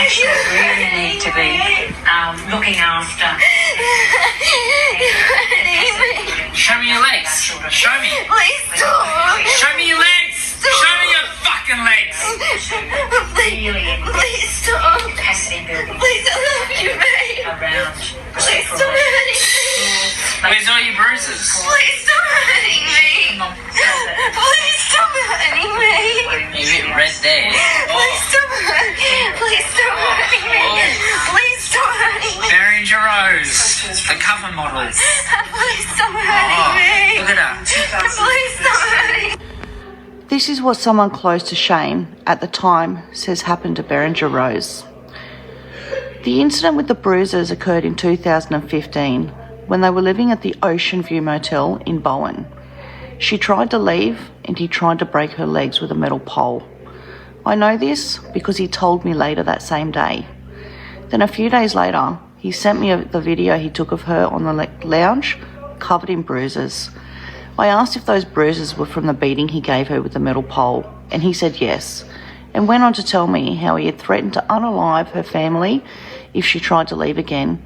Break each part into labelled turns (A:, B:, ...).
A: actually really need to be looking after.
B: Show me your legs. Show me.
C: Please stop.
B: Show me your legs. Show me your fucking legs.
C: Please stop.
A: Capacity building
C: Please, I love you, mate.
A: around.
C: Please stop hurting me.
B: Where's all your bruises?
C: Please stop hurting me. Please stop hurting me.
B: You're a bit red there.
C: Please stop hurting me. Please stop hurting me. Please stop hurting me.
B: Berenger Rose, the cover model.
C: Please stop hurting me.
B: Look at her.
C: Please stop hurting me.
D: This is what someone close to Shane at the time says happened to Berenger Rose. The incident with the bruises occurred in 2015 when they were living at the Ocean View Motel in Bowen. She tried to leave and he tried to break her legs with a metal pole. I know this because he told me later that same day. Then a few days later, he sent me the video he took of her on the lounge, covered in bruises. I asked if those bruises were from the beating he gave her with the metal pole, and he said yes, and went on to tell me how he had threatened to unalive her family if she tried to leave again,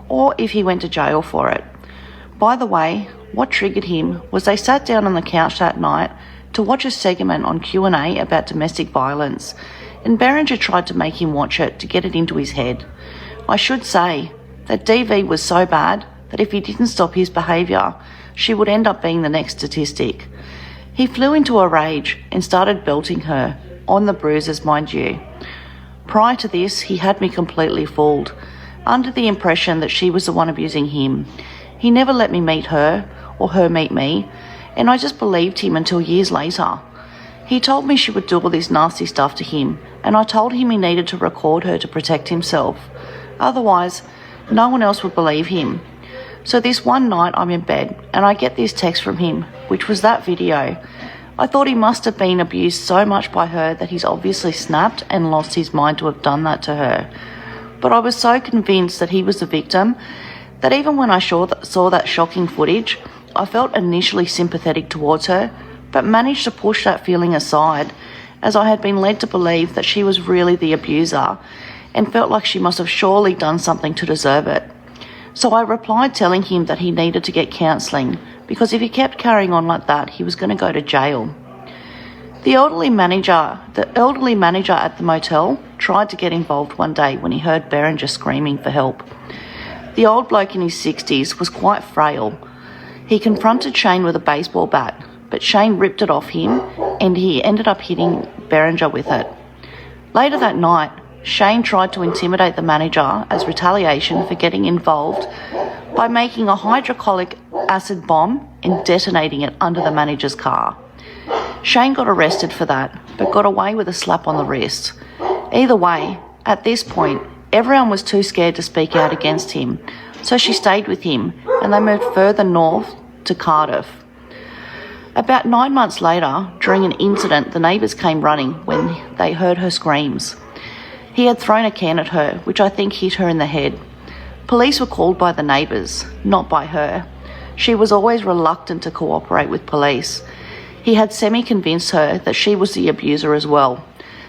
D: or if he went to jail for it. By the way, what triggered him was they sat down on the couch that night to watch a segment on Q&A about domestic violence, and Berenger tried to make him watch it to get it into his head. I should say that DV was so bad that if he didn't stop his behaviour, she would end up being the next statistic. He flew into a rage and started belting her, on the bruises mind you. Prior to this, he had me completely fooled, under the impression that she was the one abusing him. He never let me meet her, or her meet me, and I just believed him until years later. He told me she would do all this nasty stuff to him, and I told him he needed to record her to protect himself. Otherwise, no one else would believe him. So this one night I'm in bed and I get this text from him, which was that video. I thought he must have been abused so much by her that he's obviously snapped and lost his mind to have done that to her. But I was so convinced that he was the victim that even when I saw that shocking footage, I felt initially sympathetic towards her, but managed to push that feeling aside as I had been led to believe that she was really the abuser and felt like she must have surely done something to deserve it. So I replied telling him that he needed to get counselling because if he kept carrying on like that, he was going to go to jail. The elderly manager at the motel tried to get involved one day when he heard Berenger screaming for help. The old bloke in his 60s was quite frail. He confronted Shane with a baseball bat, but Shane ripped it off him and he ended up hitting Berenger with it. Later that night, Shane tried to intimidate the manager as retaliation for getting involved by making a hydrochloric acid bomb and detonating it under the manager's car. Shane got arrested for that, but got away with a slap on the wrist. Either way, at this point, everyone was too scared to speak out against him, so she stayed with him and they moved further north to Cardiff. About 9 months later, during an incident, the neighbours came running when they heard her screams. He had thrown a can at her, which I think hit her in the head. Police were called by the neighbours, not by her. She was always reluctant to cooperate with police. He had semi-convinced her that she was the abuser as well.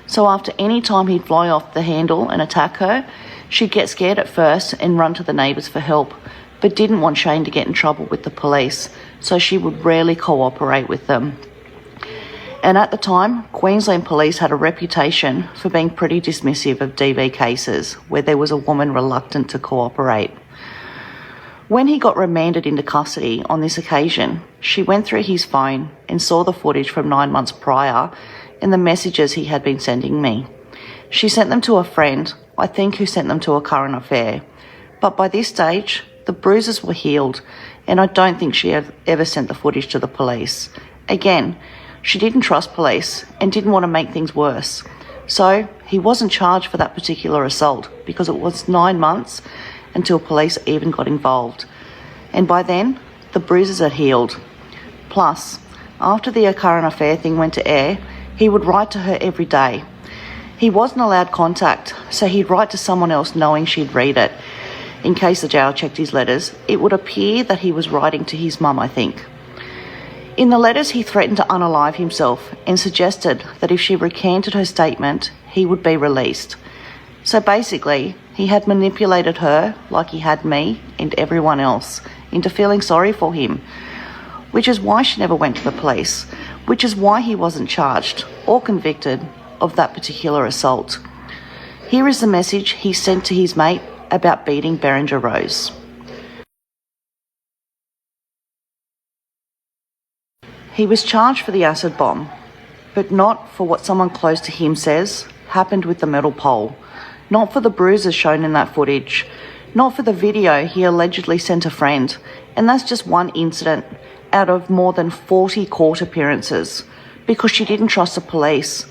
D: So after any time he'd fly off the handle and attack her, she'd get scared at first and run to the neighbours for help, but didn't want Shane to get in trouble with the police, so she would rarely cooperate with them. And at the time, Queensland Police had a reputation for being pretty dismissive of DV cases where there was a woman reluctant to cooperate. When he got remanded into custody on this occasion, she went through his phone and saw the footage from 9 months prior and the messages he had been sending me. She sent them to a friend, I think who sent them to a current affair. But by this stage, the bruises were healed and I don't think she ever sent the footage to the police. Again, she didn't trust police and didn't want to make things worse. So he wasn't charged for that particular assault because it was 9 months until police even got involved. And by then, the bruises had healed. Plus, after the current affair thing went to air, he would write to her every day. He wasn't allowed contact, so he'd write to someone else knowing she'd read it. In case the jail checked his letters, it would appear that he was writing to his mum, I think. In the letters, he threatened to unalive himself and suggested that if she recanted her statement, he would be released. So basically, he had manipulated her, like he had me and everyone else, into feeling sorry for him, which is why she never went to the police, which is why he wasn't charged or convicted of that particular assault. Here is the message he sent to his mate about beating Berenger Rose. He was charged for the acid bomb, but not for what someone close to him says happened with the metal pole, not for the bruises shown in that footage, not for the video he allegedly sent a friend, and that's just one incident out of more than 40 court appearances, because she didn't trust the police,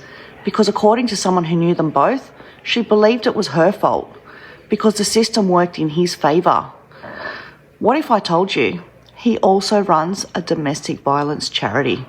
D: because according to someone who knew them both, she believed it was her fault, because the system worked in his favour. What if I told you he also runs a domestic violence charity?